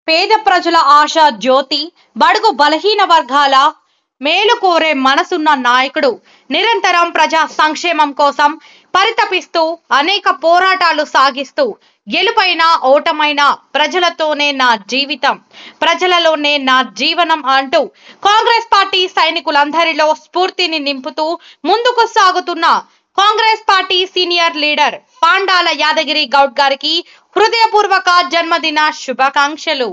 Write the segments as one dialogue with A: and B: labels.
A: పేద ప్రజల ఆశ జ్యోతి, బడుగు బలహీన వర్గాల మేలు కోరే మనసున్న నాయకుడు, నిరంతరం ప్రజా సంక్షేమం కోసం పరితపిస్తూ అనేక పోరాటాలు సాగిస్తూ గెలుపైన ఓటమైన ప్రజలతోనే నా జీవితం, ప్రజలలోనే నా జీవనం అంటూ కాంగ్రెస్ పార్టీ సైనికులందరిలో స్ఫూర్తిని నింపుతూ ముందుకు సాగుతున్న Congress party senior leader Pandala Yadagiri Goud గారికి హృదయపూర్వక జన్మదిన శుభాకాంక్షలు.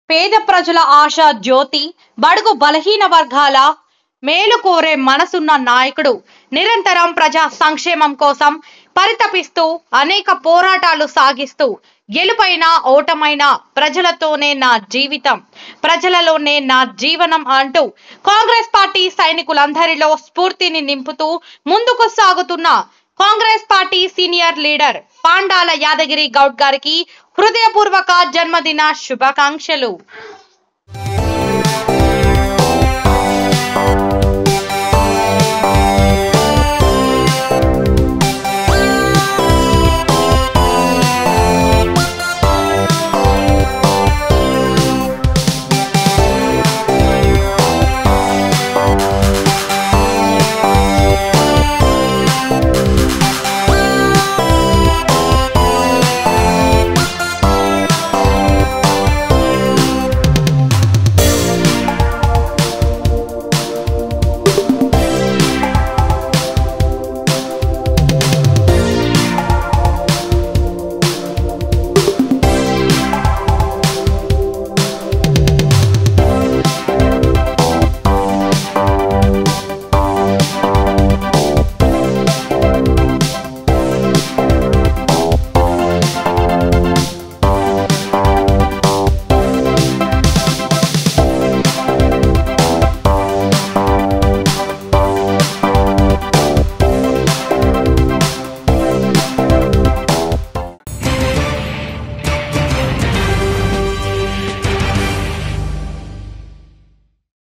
A: పేద ప్రజల ఆశ జ్యోతి, బడుగు బలహీన వర్గాల మేలు కోరే మనసున్న నాయకుడు, నిరంతరం ప్రజా సంక్షేమం కోసం పరితపిస్తూ అనేక పోరాటాలు సాగిస్తూ గెలుపైన ఓటమైన ప్రజలతోనే నా జీవితం, ప్రజలలోనే నా జీవనం అంటూ కాంగ్రెస్ పార్టీ సైనికులందరిలో స్ఫూర్తిని నింపుతూ ముందుకు సాగుతున్న Congress party senior leader Pandala Yadagiri Goud గారికి హృదయపూర్వక జన్మదిన శుభాకాంక్షలు.